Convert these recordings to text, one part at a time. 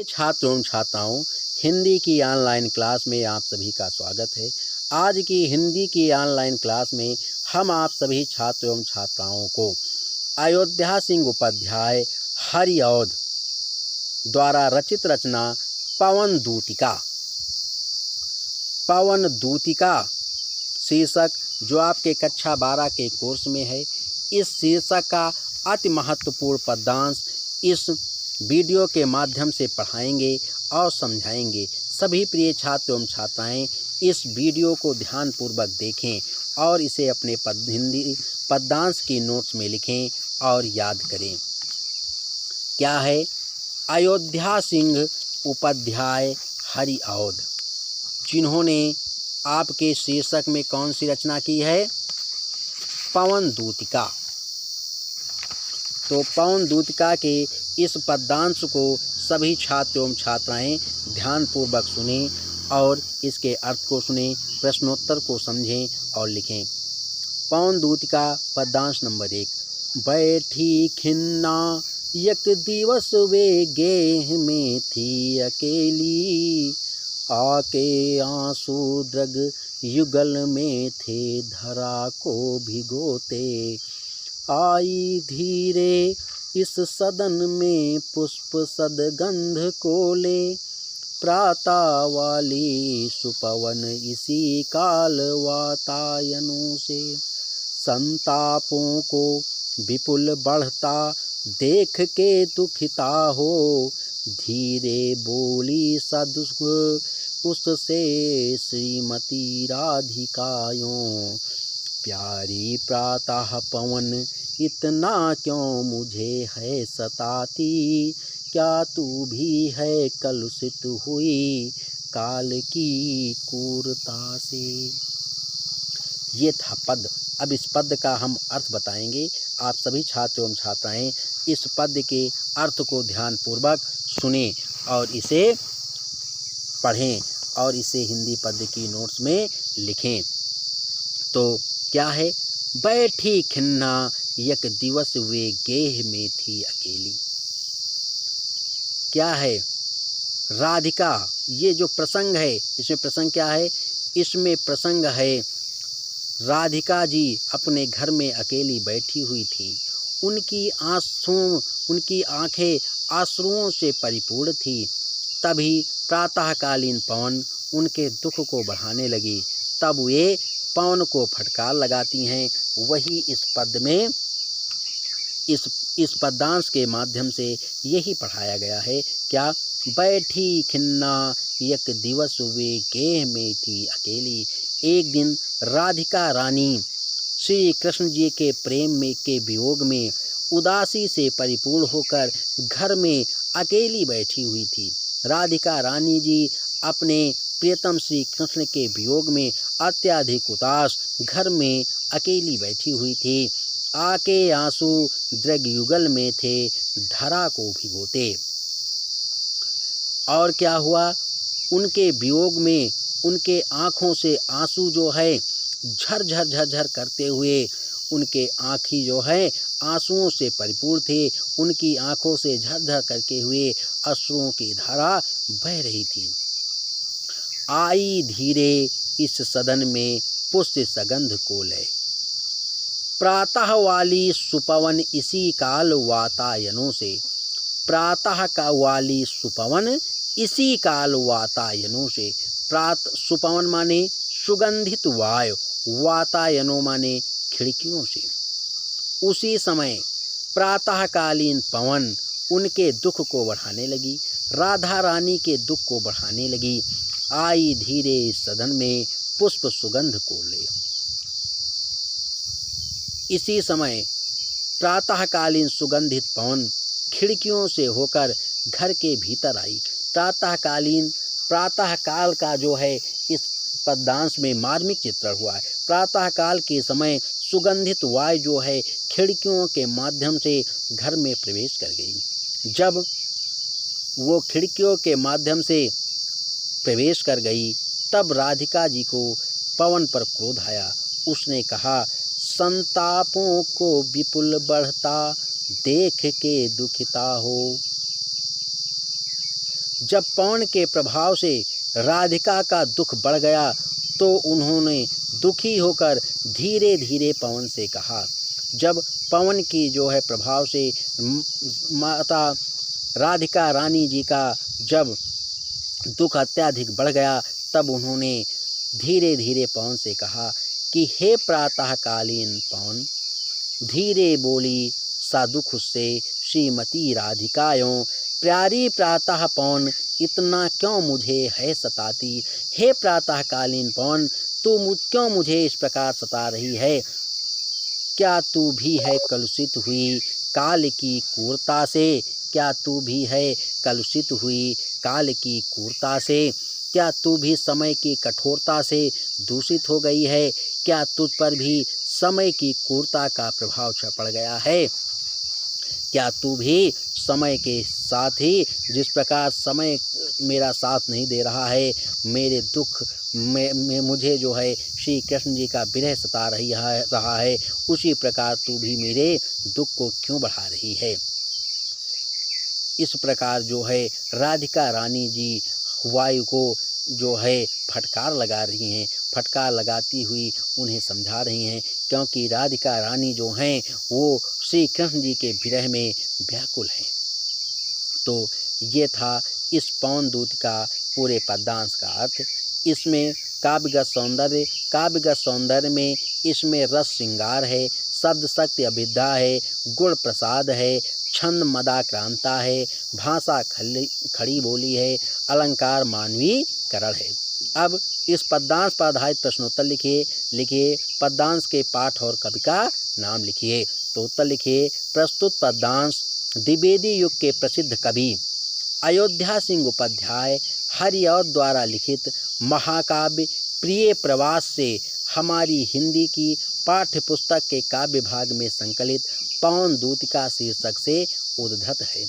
छात्रों एवं छात्राओं, हिंदी की ऑनलाइन क्लास में आप सभी का स्वागत है। आज की हिंदी की ऑनलाइन क्लास में हम आप सभी छात्रों एवं छात्राओं को अयोध्या सिंह उपाध्याय हरिऔध द्वारा रचित रचना पवन दूतिका शीर्षक जो आपके कक्षा 12 के कोर्स में है, इस शीर्षक का अति महत्वपूर्ण पद्यांश इस वीडियो के माध्यम से पढ़ाएंगे और समझाएंगे। सभी प्रिय छात्र एवं छात्राएं इस वीडियो को ध्यानपूर्वक देखें और इसे अपने हिंदी पद्यांश की नोट्स में लिखें और याद करें। क्या है? अयोध्या सिंह उपाध्याय हरिऔध, जिन्होंने आपके शीर्षक में कौन सी रचना की है? पवन दूतिका। तो पवन दूतिका के इस पद्यांश को सभी छात्र एवं छात्राएं ध्यानपूर्वक सुनें और इसके अर्थ को सुनें, प्रश्नोत्तर को समझें और लिखें। पवन दूतिका पद्यांश नंबर 1। बैठी खिन्ना एक दिवस वे गेह में थी अकेली, आके आंसू द्रग युगल में थे धरा को भिगोते, आई धीरे इस सदन में पुष्प सदगंध को ले, प्रातः वाली सुपवन इसी काल वातायनों से, संतापों को विपुल बढ़ता देख के दुखिता हो, धीरे बोली सदुख उससे श्रीमती राधिकायों, प्यारी प्रातः पवन इतना क्यों मुझे है सताती, क्या तू भी है कलुषित हुई काल की क्रूरता से। ये था पद। अब इस पद का हम अर्थ बताएंगे। आप सभी छात्र एवं छात्राएं इस पद के अर्थ को ध्यानपूर्वक सुनें और इसे पढ़ें और इसे हिंदी पद की नोट्स में लिखें। तो क्या है? बैठी खिन्ना एक दिवस वे गेह में थी अकेली। क्या है? राधिका, ये जो प्रसंग है, इसमें प्रसंग क्या है? इसमें प्रसंग है राधिका जी अपने घर में अकेली बैठी हुई थी। उनकी आंखें आंसुओं से परिपूर्ण थी। तभी प्रातःकालीन पवन उनके दुख को बढ़ाने लगी। तब वे पवन को फटकार लगाती हैं। वही इस पद में इस पद्यांश के माध्यम से यही पढ़ाया गया है। क्या? बैठी खिन्ना एक दिवस वे गेह में थी अकेली। एक दिन राधिका रानी श्री कृष्ण जी के प्रेम में के वियोग में उदासी से परिपूर्ण होकर घर में अकेली बैठी हुई थी। राधिका रानी जी अपने प्रियतम श्री कृष्ण के वियोग में अत्यधिक उदास घर में अकेली बैठी हुई थी। आके आंसू द्रग युगल में थे धरा को भिगोते। और क्या हुआ? उनके वियोग में उनके आँखों से आंसू जो है झरझर झरझर करते हुए उनके आँखी जो है आंसुओं से परिपूर्ण थे। उनकी आँखों से झरझर करके हुए अश्रुओं की धारा बह रही थी। आई धीरे इस सदन में पुष्प सगंध को ले, प्रातः वाली सुपवन इसी काल वातायनों से। प्रातः का वाली सुपवन इसी काल वातायनों से। सुपवन माने सुगंधित वायु, वातायनों माने खिड़कियों से। उसी समय प्रातःकालीन पवन उनके दुख को बढ़ाने लगी, राधा रानी के दुख को बढ़ाने लगी। आई धीरे सदन में पुष्प सुगंध को ले। इसी समय प्रातःकालीन सुगंधित पवन खिड़कियों से होकर घर के भीतर आई। प्रातःकाल का जो है इस पद्यांश में मार्मिक चित्रण हुआ है। प्रातःकाल के समय सुगंधित वायु जो है खिड़कियों के माध्यम से घर में प्रवेश कर गई। जब वो खिड़कियों के माध्यम से प्रवेश कर गई तब राधिका जी को पवन पर क्रोध आया। उसने कहा, संतापों को विपुल बढ़ता देख के दुखिता हो, जब पवन के प्रभाव से राधिका का दुख बढ़ गया तो उन्होंने दुखी होकर धीरे धीरे पवन से कहा। जब पवन की जो है प्रभाव से माता राधिका रानी जी का जब दुख अत्यधिक बढ़ गया तब उन्होंने धीरे धीरे पवन से कहा कि हे प्रातःकालीन पवन, धीरे बोली सा दुख उससे श्रीमती राधिकायों, प्यारी प्रातः पवन इतना क्यों मुझे है सताती। हे प्रातःकालीन पवन, तू क्यों मुझे इस प्रकार सता रही है। क्या तू भी है कलुषित हुई काल की क्रूरता से। क्या तू भी है कलुषित हुई काल की क्रूरता से। क्या तू भी समय की कठोरता से दूषित हो गई है। क्या तुझ पर भी समय की क्रूरता का प्रभाव पड़ गया है। क्या तू भी समय के साथ ही जिस प्रकार समय मेरा साथ नहीं दे रहा है, मेरे दुख में मुझे जो है श्री कृष्ण जी का विरह सता रहा है, उसी प्रकार तू भी मेरे दुख को क्यों बढ़ा रही है। इस प्रकार जो है राधिका रानी जी वायु को जो है फटकार लगा रही हैं। फटकार लगाती हुई उन्हें समझा रही हैं, क्योंकि राधिका रानी जो हैं वो श्री कृष्ण जी के विरह में व्याकुल हैं। तो ये था इस पवन दूत का पूरे पद्यांश का अर्थ। इसमें काव्यगत सौंदर्य में इसमें रस श्रृंगार है, शब्द शक्ति अभिधा है, गुण प्रसाद है, छंद मदाक्रांता है, भाषा खड़ी बोली है, अलंकार मानवीकरण है। अब इस पद्यांश पर आधारित प्रश्नोत्तर लिखिए। पद्यांश के पाठ और कवि का नाम लिखिए। तो उत्तर लिखिए। प्रस्तुत पद्यांश द्विवेदी युग के प्रसिद्ध कवि अयोध्या सिंह उपाध्याय हरिऔध द्वारा लिखित महाकाव्य प्रिय प्रवास से हमारी हिंदी की पाठ्य पुस्तक के काव्य भाग में संकलित पवन दूतिका शीर्षक से उद्धृत है।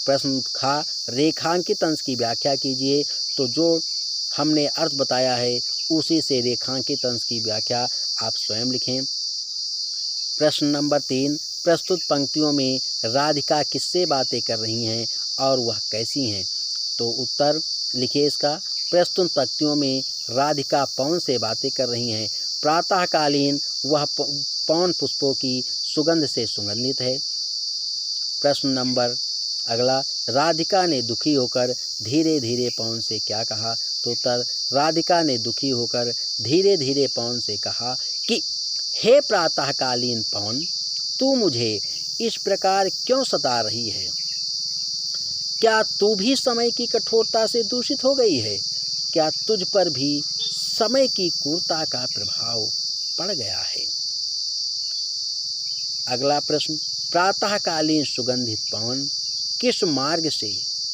प्रश्न खा, रेखांकित अंश की व्याख्या कीजिए। तो जो हमने अर्थ बताया है उसी से रेखांकित अंश की व्याख्या आप स्वयं लिखें। प्रश्न नंबर 3, प्रस्तुत पंक्तियों में राधिका किससे बातें कर रही हैं और वह कैसी हैं। तो उत्तर लिखिए इसका। प्रस्तुत पंक्तियों में राधिका पवन से बातें कर रही हैं। प्रातःकालीन वह पवन पुष्पों की सुगंध से सुगंधित है। प्रश्न नंबर अगला, राधिका ने दुखी होकर धीरे धीरे पवन से क्या कहा। तो उत्तर, राधिका ने दुखी होकर धीरे धीरे पवन से कहा कि हे प्रातःकालीन पवन, तू मुझे इस प्रकार क्यों सता रही है। क्या तू भी समय की कठोरता से दूषित हो गई है। क्या तुझ पर भी समय की क्रूरता का प्रभाव पड़ गया है। अगला प्रश्न, प्रातःकालीन सुगंधित पवन किस मार्ग से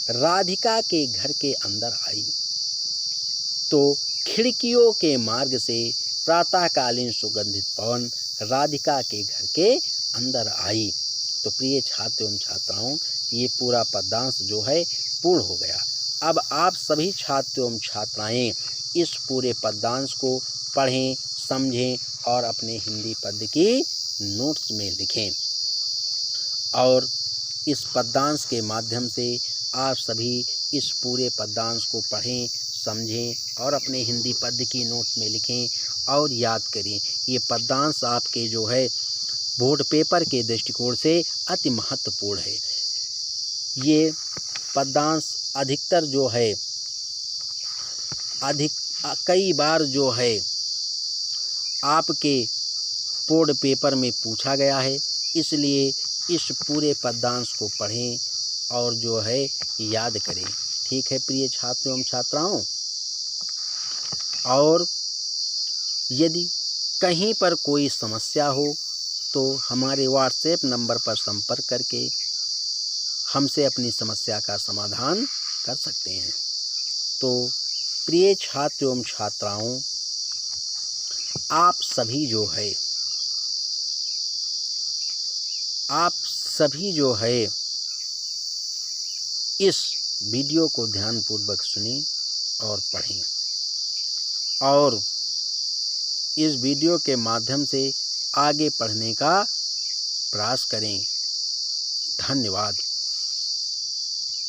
राधिका के घर के अंदर आई। तो खिड़कियों के मार्ग से प्रातःकालीन सुगंधित पवन राधिका के घर के अंदर आई। तो प्रिय छात्र एवं छात्राओं, ये पूरा पद्यांश जो है पूर्ण हो गया। अब आप सभी छात्र एवं छात्राएं इस पूरे पद्यांश को पढ़ें, समझें और अपने हिंदी पद्य की नोट्स में लिखें। और इस पद्यांश के माध्यम से आप सभी इस पूरे पद्यांश को पढ़ें, समझें और अपने हिंदी पद्य की नोट में लिखें और याद करें। ये पद्यांश आपके जो है बोर्ड पेपर के दृष्टिकोण से अति महत्वपूर्ण है। ये पद्यांश अधिकतर जो है कई बार जो है आपके बोर्ड पेपर में पूछा गया है, इसलिए इस पूरे पद्यांश को पढ़ें और जो है याद करें। ठीक है प्रिय छात्रों एवं छात्राओं। और यदि कहीं पर कोई समस्या हो तो हमारे व्हाट्सएप नंबर पर संपर्क करके हमसे अपनी समस्या का समाधान कर सकते हैं। तो प्रिय छात्र एवं छात्राओं, आप सभी जो है इस वीडियो को ध्यानपूर्वक सुनें और पढ़ें और इस वीडियो के माध्यम से आगे पढ़ने का प्रयास करें। धन्यवाद।